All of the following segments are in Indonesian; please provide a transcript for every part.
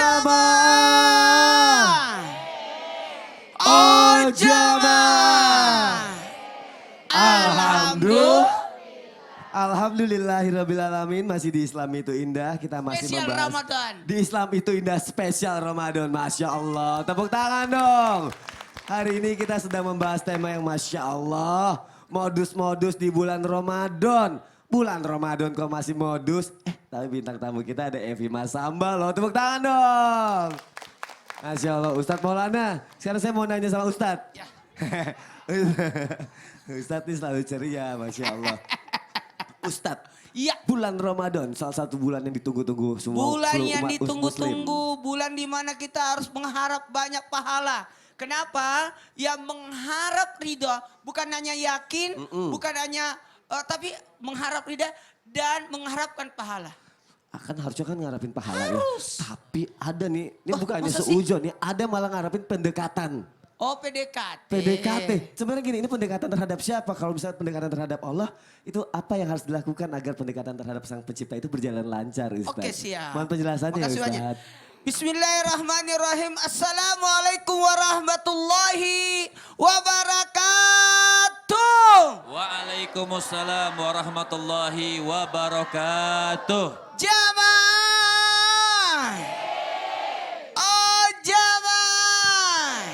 jamaah. Oh jamaah. Alhamdulillahirrabbilalamin. Masih di Islam itu indah. Kita masih Spesial membahas Ramadan. Di Islam itu indah spesial Ramadan. Masya Allah. Tepuk tangan dong. Hari ini kita sedang membahas tema yang Masya Allah. Modus-modus di bulan Ramadan. Bulan Ramadan kok masih modus. Tapi bintang tamu kita ada Evi Masamba loh. Tepuk tangan dong. Masya Allah. Ustadz Maulana. Sekarang saya mau nanya sama Ustadz. Ya. Ustadz ini selalu ceria, Masya Allah. Ustadz, Iya. bulan Ramadan salah satu bulan yang ditunggu-tunggu semua Bulan seluruh yang umat Muslim. ditunggu-tunggu, bulan di mana kita harus mengharap banyak pahala. Kenapa? Yang mengharap ridha, bukan hanya yakin, bukan hanya tapi mengharap ridha dan mengharapkan pahala. Akan harusnya kan ngarapin pahala ya. Harus. Tapi ada nih, ini bukannya masa sih? seujon ya, ada malah ngarapin pendekatan. Oh PDKT. PDKT. Sebenarnya gini, ini pendekatan terhadap siapa? Kalau misalnya pendekatan terhadap Allah, itu apa yang harus dilakukan agar pendekatan terhadap Sang Pencipta itu berjalan lancar, Ustaz? Oke, siap. Mohon penjelasannya, Makasih banyak. Ustaz. Bismillahirrahmanirrahim. Assalamualaikum warahmatullahi wabarakatuh. Waalaikumsalam warahmatullahi wabarakatuh. Jamaah. Oh jamaah.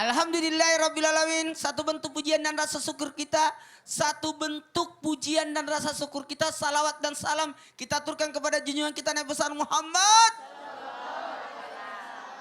Alhamdulillahirrabbilalamin. Satu bentuk pujian dan rasa syukur kita. Satu bentuk pujian dan rasa syukur kita. Salawat dan salam kita aturkan kepada junjungan kita Nabi besar Muhammad.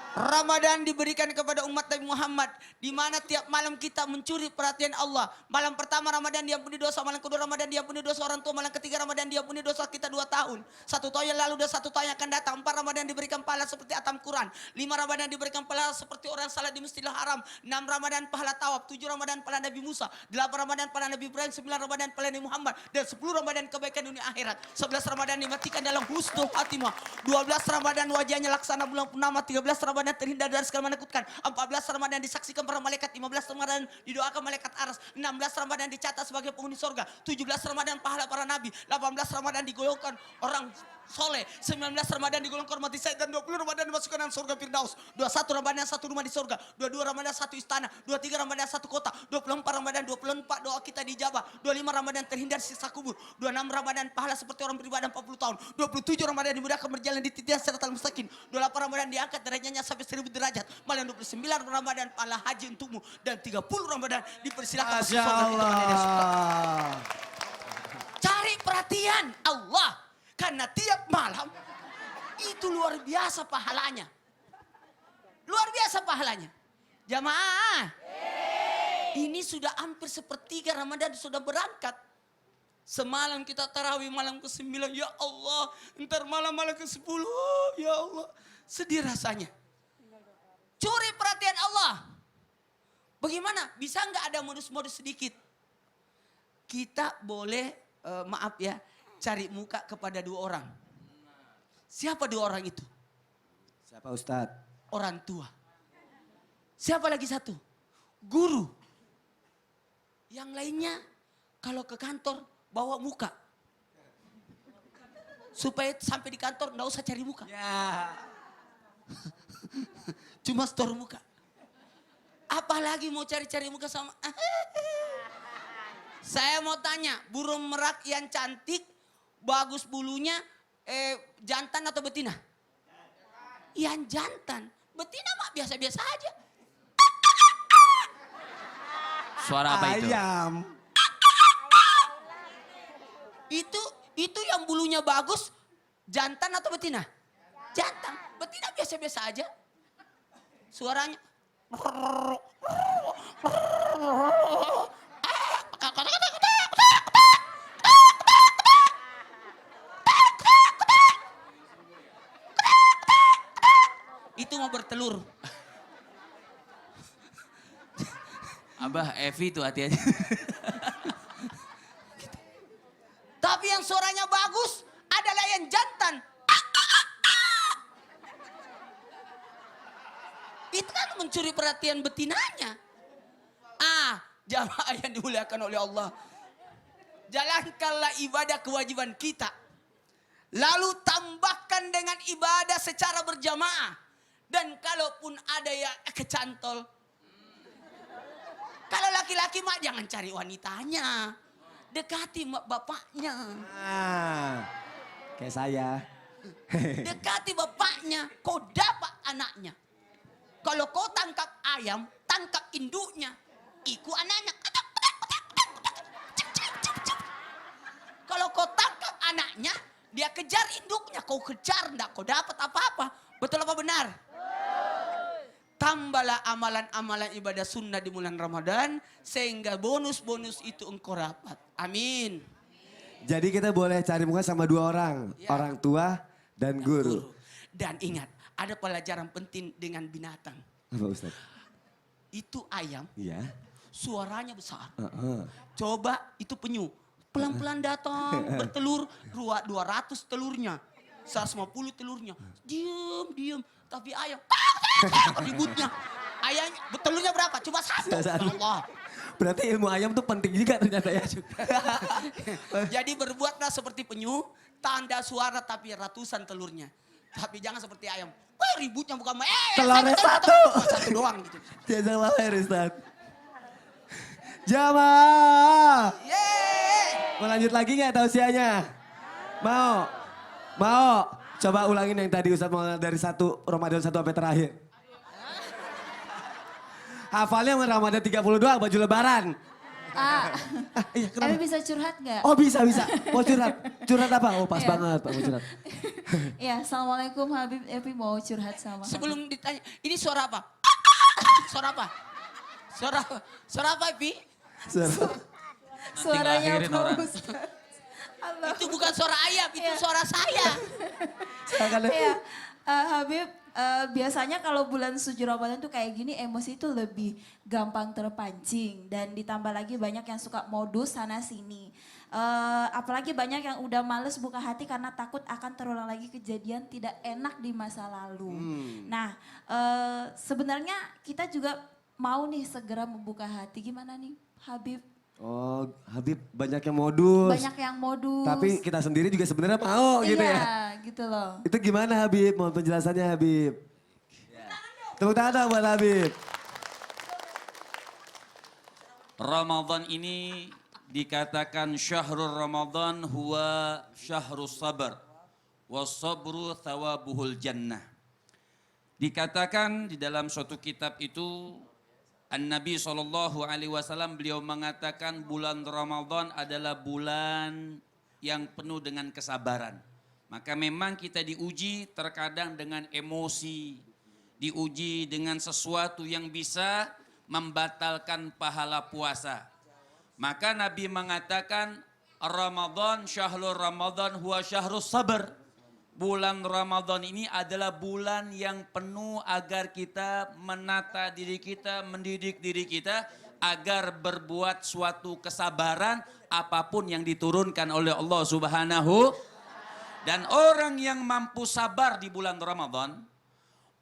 Ramadan diberikan kepada umat Nabi Muhammad. Di mana tiap malam kita mencuri perhatian Allah. Malam pertama Ramadan diampuni dosa. Malam kedua Ramadan diampuni dosa orang tua. Malam ketiga Ramadan diampuni dosa kita 2 tahun. 1 tahun yang lalu dan 1 tahun yang akan datang. 4 Ramadan diberikan pahala seperti atam Quran. 5 Ramadan diberikan pahala seperti orang salat di Masjidil Haram. 6 Ramadan pahala tawaf. 7 Ramadan pahala Nabi Musa. 8 Ramadan pahala Nabi Ibrahim. 9 Ramadan pahala Nabi Muhammad. Dan 10 Ramadan kebaikan dunia akhirat. 11 Ramadan dimatikan dalam husnul khatimah. 12 Ramadan wajahnya laksana bulan purnama. 13 Ramadan terhindar dari segala menakutkan. 14 Ramadan disaksikan para malaikat. 15 Ramadan didoakan malaikat aras. 16 Ramadan dicatat sebagai penghuni surga. 17 Ramadan pahala para nabi. 18 Ramadan digolongkan orang soleh. 19 Ramadan digolongkan umat Isa. Dan 20 Ramadan dimasukkan dalam surga Firdaus. 21 Ramadan 1 rumah di surga. 22 Ramadan 1 istana. 23 Ramadan 1 kota. 24 Ramadan 24 doa kita dijabah. 25 Ramadan terhindar siksa kubur. 26 Ramadan pahala seperti orang beribadah 40 tahun. 27 Ramadan dimudahkan berjalan di titian siratal mustaqim. 28 Ramadan diangkat derajatnya sampai 1000 derajat. Malam 29 Ramadan pahala haji untukmu. Dan 30 Ramadan dipersilakan masuk Masya surga kita pada surga. Allah. Cari perhatian Allah. Karena tiap malam itu luar biasa pahalanya. Luar biasa pahalanya. Jamaah. Ini sudah hampir sepertiga Ramadan sudah berangkat. Semalam kita tarawih malam ke-9. Ya Allah. Ntar malam ke-10. Ya Allah. Sedih rasanya. Curi perhatian Allah. Bagaimana? Bisa nggak ada modus-modus sedikit? Kita boleh, maaf ya, cari muka kepada 2 orang. Siapa 2 orang itu? Siapa Ustadz? Orang tua. Siapa lagi satu? Guru. Yang lainnya kalau ke kantor bawa muka. Supaya sampai di kantor nggak usah cari muka. Ya. Cuma store muka. Apalagi mau cari-cari muka sama. Saya mau tanya, burung merak yang cantik, bagus bulunya, jantan atau betina? Yang jantan. Betina mah biasa-biasa aja. Suara apa itu? Ayam. Itu yang bulunya bagus, jantan atau betina? Jantan. Betina biasa-biasa aja. Suaranya. Itu mau bertelur. Abah Evi tuh hati-hati. Tapi yang suaranya bagus adalah yang jantan. Itu kan mencuri perhatian betinanya. Jamaah yang dimuliakan oleh Allah. Jalankanlah ibadah kewajiban kita. Lalu tambahkan dengan ibadah secara berjamaah. Dan kalaupun ada yang kecantol. Kalau laki-laki mak jangan cari wanitanya. Dekati mak bapaknya. Ah, kayak saya. Dekati bapaknya. Kau dapat anaknya. Kalau kau tangkap ayam, tangkap induknya. Ikut anaknya. Kalau kau tangkap anaknya, dia kejar induknya. Kau kejar, enggak kau dapat apa-apa. Betul apa benar? Tambahlah amalan-amalan ibadah sunnah di bulan Ramadan. Sehingga bonus-bonus itu engkau dapat. Amin. Jadi kita boleh cari muka sama dua orang. Ya. Orang tua dan guru. Dan ingat, ada pelajaran penting dengan binatang. Apa Ustaz? Itu ayam, Iya. suaranya besar. Heeh. Coba itu penyu. Pelan-pelan datang, bertelur, 200 telurnya. 150 telurnya. Diam. Tapi ayam, ributnya. Ayam, telurnya berapa? Cuma satu. Satu. Allah. Berarti ilmu ayam tuh penting juga ternyata ya. Jadi berbuatlah seperti penyu, tanda suara tapi ratusan telurnya. Tapi jangan seperti ayam. Wah ributnya bukan main. Telurnya satu. Satu doang gitu. Jazak lahir Ustaz. Jamaah. Yeay. Mau lanjut lagi nggak tausiahnya? Mau? Mau? Coba ulangin yang tadi Ustaz mau dari satu Ramadan 1 sampai terakhir. Hafalnya Ramadan 32 baju lebaran. Iya, kenapa? Evi bisa curhat nggak? Oh bisa. Mau curhat? Curhat apa? Oh pas Iya. banget Pak mau curhat. Ya, Assalamualaikum Habib. Evi mau curhat sama Habib. Sebelum ditanya, ini suara apa? Suara apa? Suara apa, Pi? Suaranya ngelahirin Pak orang. Ustaz. Allah. Itu bukan suara ayam, itu Iya. suara saya. Silakan. Iya, Habib, biasanya kalau bulan suci Ramadan tuh kayak gini emosi itu lebih gampang terpancing. Dan ditambah lagi banyak yang suka modus sana sini. Apalagi banyak yang udah males buka hati karena takut akan terulang lagi kejadian tidak enak di masa lalu. Nah, sebenarnya kita juga mau nih segera membuka hati. Gimana nih Habib? Oh Habib banyak yang modus. Banyak yang modus. Tapi kita sendiri juga sebenarnya mau gitu ya. Iya, gitu loh. Itu gimana Habib? Mohon penjelasannya Habib. Tepuk tangan dong buat Habib. Ramadan ini dikatakan syahrul Ramadan huwa syahrus sabar. Wasabru thawabuhul jannah. Dikatakan di dalam suatu kitab itu An-Nabi SAW beliau mengatakan bulan Ramadan adalah bulan yang penuh dengan kesabaran. Maka memang kita diuji terkadang dengan emosi, diuji dengan sesuatu yang bisa membatalkan pahala puasa. Maka Nabi mengatakan Ramadan, syahrul Ramadan huwa syahrus sabar. Bulan Ramadan ini adalah bulan yang penuh agar kita menata diri kita, mendidik diri kita agar berbuat suatu kesabaran apapun yang diturunkan oleh Allah Subhanahu. Dan orang yang mampu sabar di bulan Ramadan,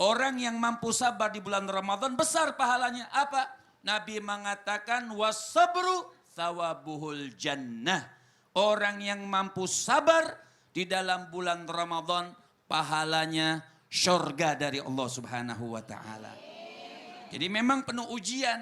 orang yang mampu sabar di bulan Ramadan besar pahalanya. Apa? Nabi mengatakan wasabru thawabuhul jannah. Orang yang mampu sabar di dalam bulan Ramadan pahalanya syurga dari Allah Subhanahu wa taala. Jadi memang penuh ujian.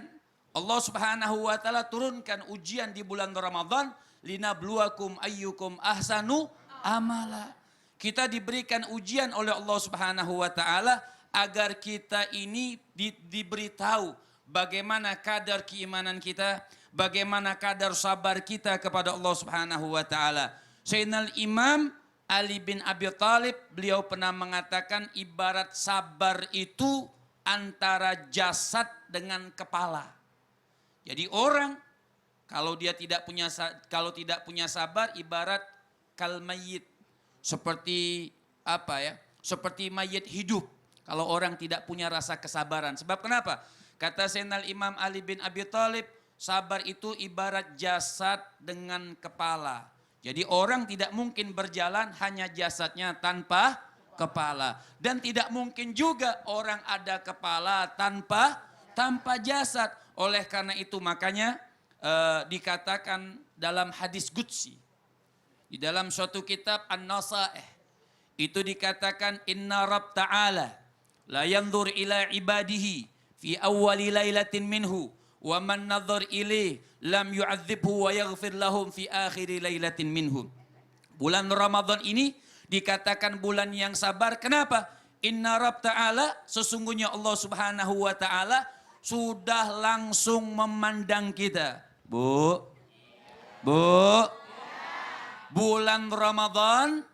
Allah Subhanahu wa taala turunkan ujian di bulan Ramadan linabluwakum ayyukum ahsanu amala. Kita diberikan ujian oleh Allah Subhanahu wa taala agar kita ini diberitahu bagaimana kadar keimanan kita, bagaimana kadar sabar kita kepada Allah Subhanahu wa taala. Sayyidina Imam Ali bin Abi Thalib, beliau pernah mengatakan ibarat sabar itu antara jasad dengan kepala. Jadi orang kalau dia tidak punya sabar ibarat kal mayyit, seperti apa ya? Seperti mayit hidup. Kalau orang tidak punya rasa kesabaran. Sebab kenapa? Kata Sayyidina Imam Ali bin Abi Thalib, sabar itu ibarat jasad dengan kepala. Jadi orang tidak mungkin berjalan hanya jasadnya tanpa kepala. Dan tidak mungkin juga orang ada kepala tanpa jasad. Oleh karena itu makanya dikatakan dalam hadis Qudsi. Di dalam suatu kitab An-Nasaih. itu dikatakan inna Rabb ta'ala la yanzur ila ibadihi fi awwali lailatin minhu wa man nadhar ilaih lam yu'adzibhu wa yaghfir lahum fi akhiri lailatin minhu. Bulan Ramadan ini dikatakan bulan yang sabar. Kenapa? Inna Rabb ta'ala, sesungguhnya Allah subhanahu wa ta'ala sudah langsung memandang kita. Bu, bulan Ramadan,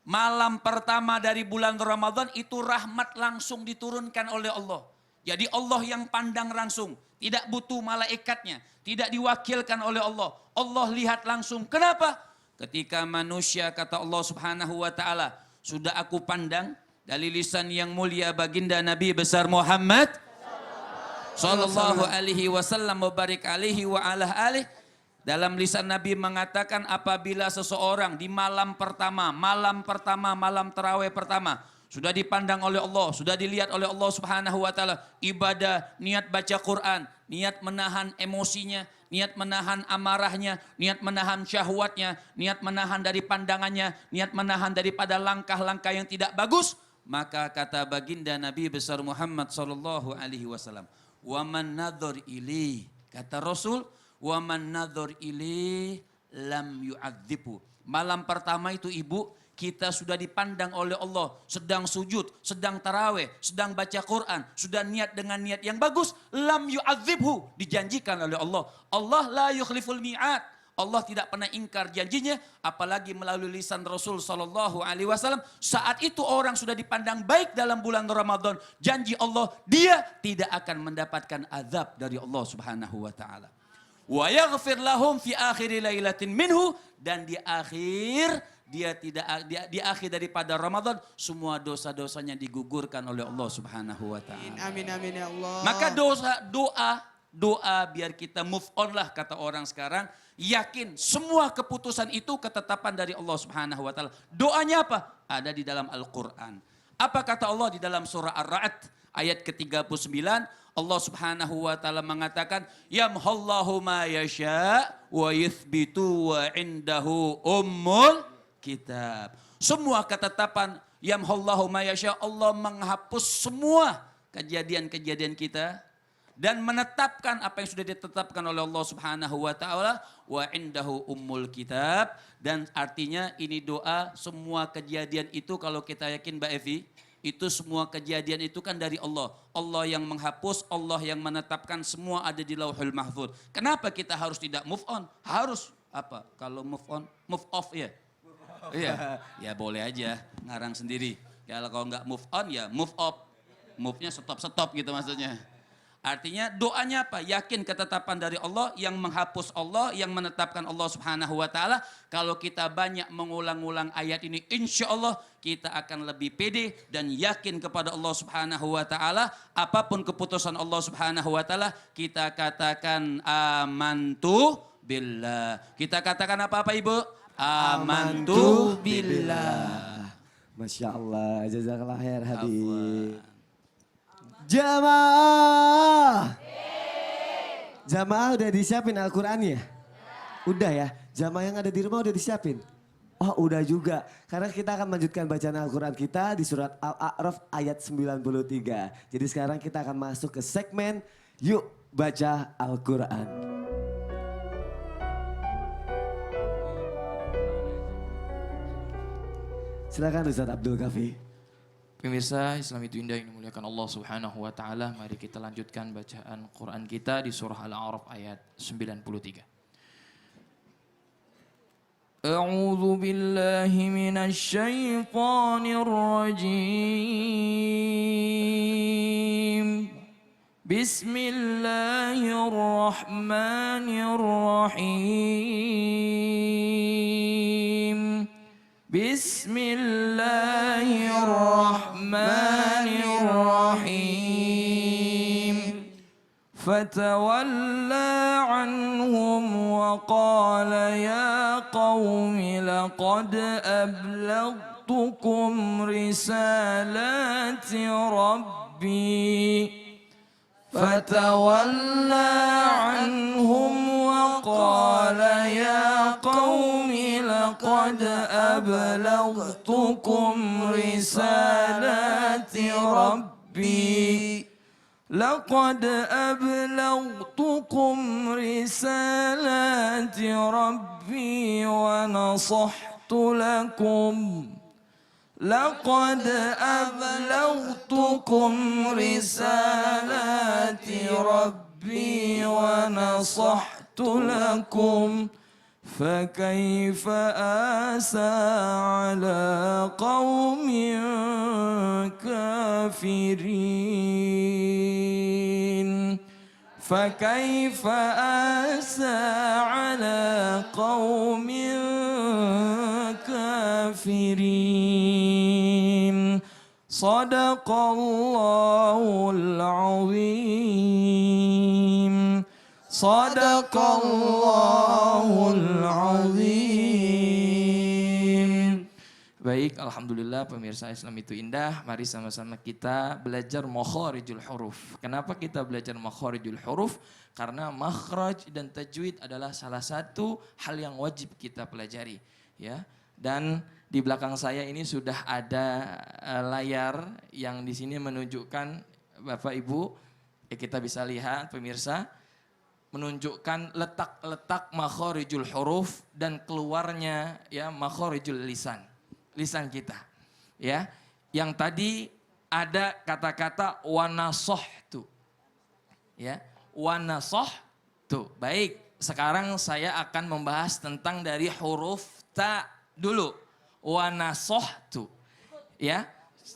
malam pertama dari bulan Ramadan itu rahmat langsung diturunkan oleh Allah. Jadi Allah yang pandang langsung, tidak butuh malaikatnya, tidak diwakilkan oleh Allah. Allah lihat langsung. Kenapa? Ketika manusia, kata Allah subhanahu wa ta'ala, sudah aku pandang dari lisan yang mulia baginda Nabi besar Muhammad sallallahu alaihi wasallam mubarak alaihi wa ala alih. Dalam lisan Nabi mengatakan apabila seseorang di malam pertama, malam tarawih pertama sudah dipandang oleh Allah, sudah dilihat oleh Allah subhanahu wa ta'ala, ibadah, niat baca Quran, niat menahan emosinya, niat menahan amarahnya, niat menahan syahwatnya, niat menahan dari pandangannya, niat menahan daripada langkah-langkah yang tidak bagus, maka kata baginda Nabi besar Muhammad sallallahu alaihi wasallam, wa man nadhar ilaih, kata Rasul, wa man nadhar ilaih lam yu'adzibu. Malam pertama itu ibu, kita sudah dipandang oleh Allah, sedang sujud, sedang tarawih, sedang baca Quran, sudah niat dengan niat yang bagus, lam yu'adzibhu, dijanjikan oleh Allah. Allah la yukhliful mi'ad. Allah tidak pernah ingkar janjinya, apalagi melalui lisan Rasul sallallahu alaihi wasallam. Saat itu orang sudah dipandang baik dalam bulan Ramadan, janji Allah, dia tidak akan mendapatkan azab dari Allah subhanahu wa ta'ala. Wa yaghfir lahum fi akhiri lailatin minhu, dan di akhir daripada Ramadan semua dosa-dosanya digugurkan oleh Allah subhanahu wa ta'ala. Amin amin ya Allah. Maka doa biar kita move on lah, kata orang sekarang. Yakin semua keputusan itu ketetapan dari Allah subhanahu wa ta'ala. Doanya apa? Ada di dalam Al-Quran. Apa kata Allah di dalam surah Ar-Ra'd ayat ke-39? Allah subhanahu wa ta'ala mengatakan, yamhallahu ma yasha wa yuthbitu wa indahu ummul kitab. Semua ketetapan yamhallahu ma yasha, Allah menghapus semua kejadian-kejadian kita dan menetapkan apa yang sudah ditetapkan oleh Allah subhanahu wa ta'ala, wa indahu ummul kitab. Dan artinya ini doa, semua kejadian itu kalau kita yakin Mbak Evi, itu semua kejadian itu kan dari Allah. Allah yang menghapus, Allah yang menetapkan, semua ada di Lauhul Mahfuz. Kenapa kita harus tidak move on? Harus apa? Kalau move on, move off ya? Iya, ya boleh aja, ngarang sendiri. Ya kalau nggak move on ya move off. Move-nya stop gitu maksudnya. Artinya doanya apa? Yakin ketetapan dari Allah, yang menghapus Allah, yang menetapkan Allah subhanahu wa ta'ala. Kalau kita banyak mengulang-ulang ayat ini, insya Allah kita akan lebih pede dan yakin kepada Allah subhanahu wa ta'ala. Apapun keputusan Allah subhanahu wa ta'ala, kita katakan amantu billah. Kita katakan apa Ibu? Amantu billah. Masya Allah, jazakallah khair Habib. Jamaah udah disiapin Al-Qurannya? Udah ya, jamaah yang ada di rumah udah disiapin? Oh udah juga, karena kita akan melanjutkan bacaan Al-Quran kita di surat Al-A'raf ayat 93. Jadi sekarang kita akan masuk ke segmen Yuk Baca Al-Quran. Silakan Ustaz Abdul Kafi. Pemirsa, Islam itu indah yang dimuliakan Allah subhanahu wa ta'ala. Mari kita lanjutkan bacaan Quran kita di surah Al-A'raf ayat 93. A'udzu billahi minasy syaithanir rajim. Bismillahirrahmanirrahim. Bismillahirrahmanirrahim. Fatawalla anhum wa qala ya qaumi laqad ablagtukum risalati rabbi. Fatawalla anhum wa qala ya qaumi laqad لقد أبلغتكم رسالات ربي لقد أبلغتكم رسالات ربي ونصحت لكم لقد أبلغتكم رسالات ربي ونصحت لكم فكيف آسى على قوم كافرين فكيف آسى على قوم كافرين صدق الله العظيم صدق الله العظيم. Baik, alhamdulillah pemirsa Islam itu indah. Mari sama-sama kita belajar makharijul huruf. Kenapa kita belajar makharijul huruf? Karena makhraj dan tajwid adalah salah satu hal yang wajib kita pelajari, ya. Dan di belakang saya ini sudah ada layar yang di sini menunjukkan Bapak Ibu, ya kita bisa lihat pemirsa, menunjukkan letak-letak makharijul huruf dan keluarnya ya makharijul lisan kita, ya. Yang tadi ada kata-kata wanasohtu, ya, wanasohtu. Baik, sekarang saya akan membahas tentang dari huruf ta dulu. Wanasohtu, ya,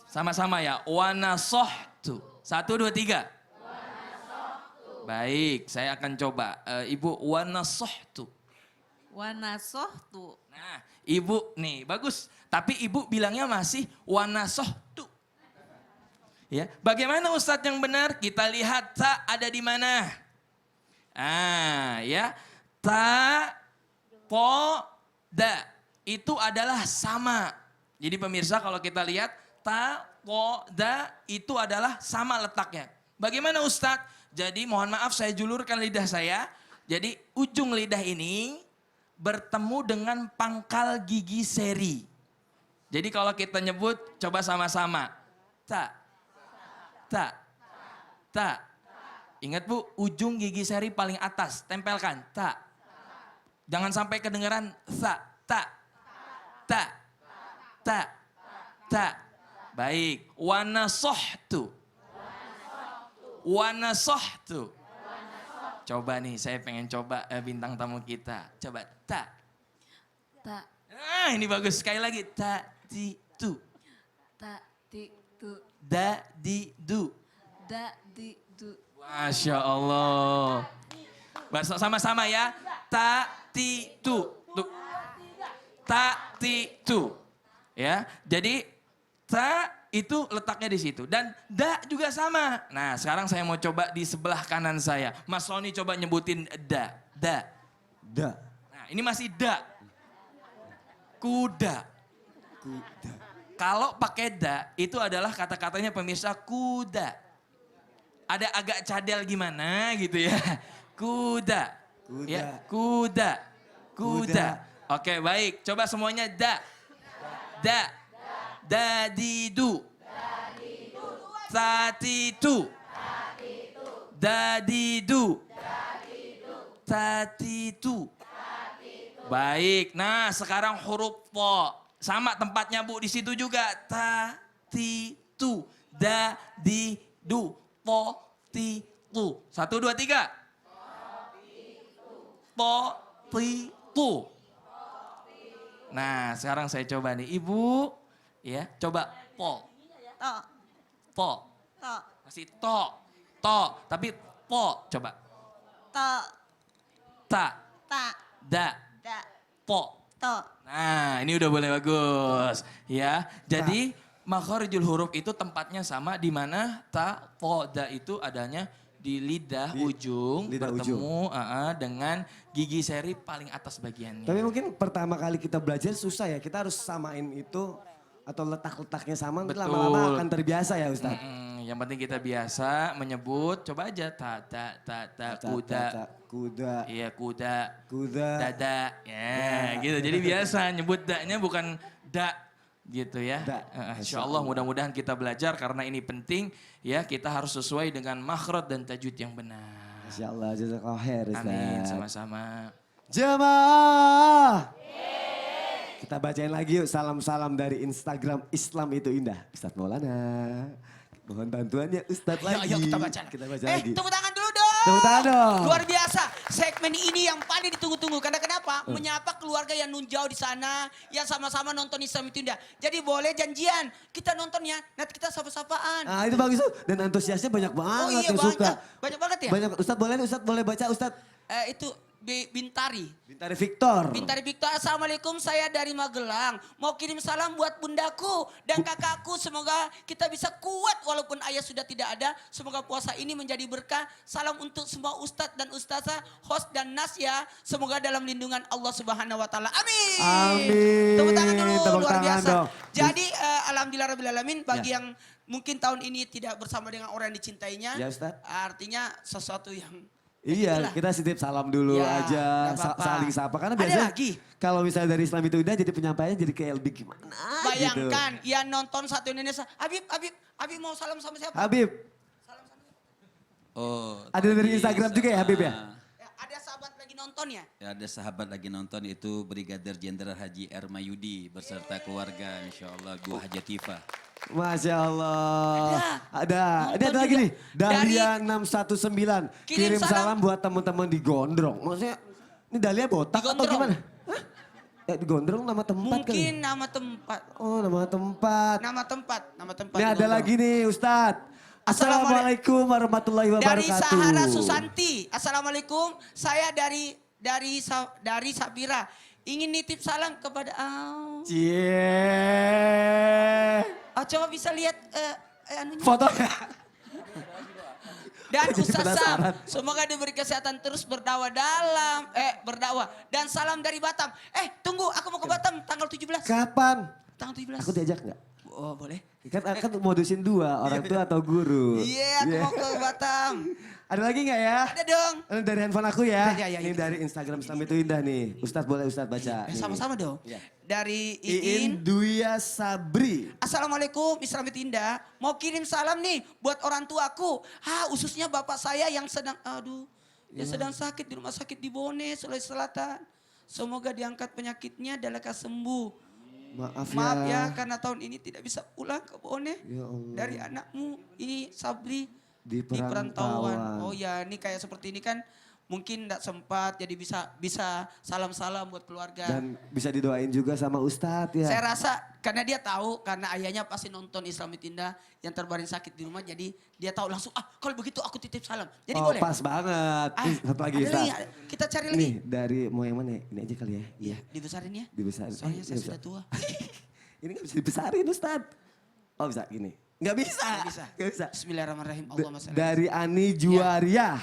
sama-sama ya. Wanasohtu, 1, 2, 3. Baik, saya akan coba. Ibu, wanasohtu. Wanasohtu. Nah, Ibu nih bagus. Tapi Ibu bilangnya masih wanasohtu. Ya, bagaimana Ustadz yang benar? Kita lihat ta ada di mana. Ya, ta, po, da. Itu adalah sama. Jadi pemirsa kalau kita lihat ta, po, da itu adalah sama letaknya. Bagaimana Ustadz? Jadi mohon maaf saya julurkan lidah saya. Jadi ujung lidah ini bertemu dengan pangkal gigi seri. Jadi kalau kita nyebut coba sama-sama. Ta, ta, ta. Ingat Bu, ujung gigi seri paling atas. Tempelkan, ta. Jangan sampai kedengaran sa, ta, ta, ta, ta. Baik, wanasohtu. Wanasohtu. Coba nih, saya pengen coba bintang tamu kita. Coba ta. Ta, Ini bagus. Sekali lagi. Ta, di, tu. ta, ti, tu, Da, di, du. da, di, du. Masya Allah. Sama-sama ya. Ta, ti, tu. Ta, ti, tu. Ya, jadi ta itu letaknya di situ. Dan da juga sama. Nah sekarang saya mau coba di sebelah kanan saya. Mas Sony coba nyebutin da. Da. Da. Nah ini masih da. Kuda. Kuda. Kalau pakai da itu adalah kata-katanya pemirsa kuda. Ada agak cadel gimana gitu ya. Kuda. Kuda. Ya, kuda. Kuda. Oke baik. Coba semuanya da. Da. Dadidu. Tatitu. Dadidu. Tatitu. Baik. Nah, sekarang huruf po. Sama tempatnya Bu di situ juga. Tatitu. Dadidu. Po, ti, tu. 1, 2, 3. Po, ti, tu. Nah, sekarang saya coba nih. Ibu, ya, coba po. To. Po. To. Masih to. To. Tapi po. Coba. To. Ta. Ta. Da. Da. Po. To. Nah, ini udah boleh bagus. Ya, jadi makharijul huruf itu tempatnya sama di mana ta, po, da itu adanya di lidah ujung lidah bertemu dengan gigi seri paling atas bagiannya. Tapi mungkin pertama kali kita belajar susah ya. Kita harus samain itu atau letak-letaknya sama. Nanti Betul. lama-lama akan terbiasa ya Ustadz. Yang penting kita biasa menyebut, coba aja kuda. Kuda. Iya kuda. Kuda. Dada. Ya gitu. Jadi biasa nyebut da-nya bukan da gitu ya. Da. Insya Allah mudah-mudahan kita belajar karena ini penting ya. Kita harus sesuai dengan makhraj dan tajwid yang benar. Masya Allah, jazakallah khair Ustaz. Amin, sama-sama. Jemaah. Kita bacain lagi yuk salam-salam dari Instagram Islam itu Indah. Ustadz Maulana. Mohon bantuannya Ustadz lagi. Ayo kita baca. Kita baca lagi. Tepuk tangan dulu dong. Tepuk tangan dong. Luar biasa. Segmen ini yang paling ditunggu-tunggu. Karena kenapa? Menyapa keluarga yang nun jauh di sana. Yang sama-sama nonton Islam itu Indah. Jadi boleh janjian. Kita nonton ya. Nanti kita sapa-sapaan. Nah itu bagus tuh. Dan antusiasnya banyak banget yang suka. Banyak banget ya? Banyak. Ustadz boleh baca Ustadz. Itu Bintari. Bintari Victor. Bintari Victor, Assalamualaikum, saya dari Magelang. Mau kirim salam buat bundaku dan kakakku. Semoga kita bisa kuat walaupun ayah sudah tidak ada. Semoga puasa ini menjadi berkah. Salam untuk semua ustadz dan ustazah, host dan nas ya. Semoga dalam lindungan Allah Subhanahu wa taala. Amin. Amin. Tepuk tangan dulu, Tepuk luar tangan biasa. dong. Jadi alhamdulillahirabbil bagi Ya. yang mungkin tahun ini tidak bersama dengan orang yang dicintainya. Ya, Ustaz. Artinya sesuatu yang Iya, itulah. kita sitip salam dulu Ya, aja, nggak apa-apa. saling sapa. Karena Ada biasanya lagi? kalau misalnya dari Islam itu udah jadi penyampaiannya jadi kayak lebih gimana Bayangkan, gitu. ya nonton satu Indonesia. Habib mau salam sama siapa? Habib, Oh, ada dari tadi Instagram juga ya Habib ya? Ya, ada sahabat lagi nonton ya? Ya, ada sahabat lagi nonton itu Brigadir Jenderal Haji R. Mayudi beserta keluarga insya Allah Bu Hajatifah. Masya Allah. Ada. Ini Nonton ada lagi juga. nih. Dahlia 619. Kirim Kirim salam buat teman-teman di Gondrong. Maksudnya ini Dahlia botak Di atau Gondrong? gimana? Hah? Di Gondrong nama tempat Mungkin kali? nama tempat. Oh nama tempat. Nama tempat. Ini ada lagi nih Ustadz. Assalamualaikum warahmatullahi Dari wabarakatuh. Sahara Susanti. Assalamualaikum. Saya dari Sabira. Ingin nitip salam kepada Cie. coba bisa lihat anunya. Fotonya. Dan Jadi Ustaz penasaran. Sam, semoga diberi kesehatan terus berdakwah dan salam dari Batam. Tunggu, aku mau ke Batam tanggal 17. Kapan? Tanggal 17. Aku diajak nggak? Oh, boleh. Kan modusin dua, orang tua atau guru. Iya, aku mau ke Batam. Ada lagi nggak ya? Ada dong. Ini dari handphone aku ya. Ya. Ini dari Instagram Islam itu Indah nih. Ustadz boleh Ustadz baca. Nih. Sama-sama dong. Iya. Dari Iin Iin. Duya Sabri. Assalamualaikum, Islam itu Indah. Mau kirim salam nih buat orang tuaku. Khususnya bapak saya yang sedang, sedang sakit di rumah sakit di Bone, Sulawesi Selatan. Semoga diangkat penyakitnya dan lekas sembuh. Maaf ya karena tahun ini tidak bisa pulang ke Bone. Ya Allah. Dari anakmu ini Sabri Di di perantauan. perantauan. Oh ya, ini kayak seperti ini kan mungkin tidak sempat jadi bisa salam-salam buat keluarga. Dan bisa didoain juga sama Ustadz ya. Saya rasa karena dia tahu karena ayahnya pasti nonton Islam itu Indah yang terbaring sakit di rumah jadi dia tahu langsung kalau begitu aku titip salam. Jadi oh boleh. pas banget. Nih, satu lagi ada Ustadz. kita cari lagi. Nih dari mau yang mana? Ini aja kali ya. Iya. Dibesarin ya. Dibesarin. Soalnya saya ini sudah Ustadz. tua. Ini gak bisa dibesarin Ustadz. Oh bisa gini. Gak bisa. Nggak bisa. Gak bisa. Bismillahirrahmanirrahim. Allahumma shalli. Dari Ani Juwariah.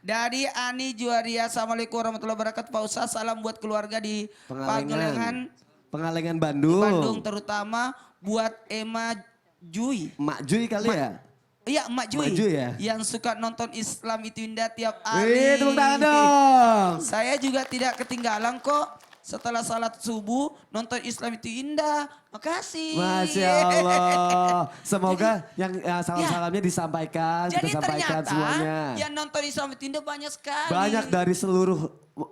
Dari Ani Juwaria. Assalamualaikum warahmatullahi wabarakatuh. Pak Ustaz, salam buat keluarga di Pangalengan, Pengalengan Bandung. Bandung terutama buat Emma Jui. Mak Juy kali ya? Iya, Emak Jui. Emak Jui ya? Yang suka nonton Islam itu Indah tiap Wih, hari. tepuk tangan dong. Saya juga tidak ketinggalan kok. Setelah salat subuh, nonton Islam itu Indah. Makasih. Masya Allah. Semoga yang salam-salamnya disampaikan, Jadi kita sampaikan ternyata semuanya. yang nonton Islam itu Indah banyak sekali. Banyak dari seluruh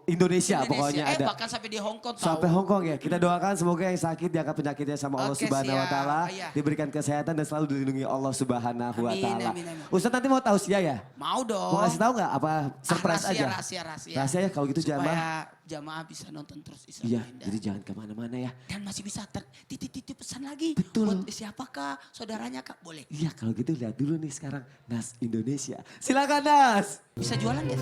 Indonesia pokoknya ada. Bahkan sampai di Hong Kong Sampai tahu. Hong Kong ya. Kita doakan semoga yang sakit diangkat penyakitnya sama Allah Oke, Subhanahu wa siap. taala, Iya. diberikan kesehatan dan selalu dilindungi Allah Subhanahu wa Amin, taala. amin, amin. Ustaz nanti mau tausiah ya? Mau dong. Mau kasih tahu nggak apa surprise rahasia, aja? Rahasia. Rahasia ya kalau gitu Supaya jamaah. jamaah bisa nonton terus Islam Iya, itu Indah. jadi jangan kemana-mana ya. Dan masih bisa titip pesan lagi. Betul. Buat siapakah? Saudaranya kak? Boleh. Iya kalau gitu lihat dulu nih sekarang Nas Indonesia. Silakan Nas. Bisa jualan ya?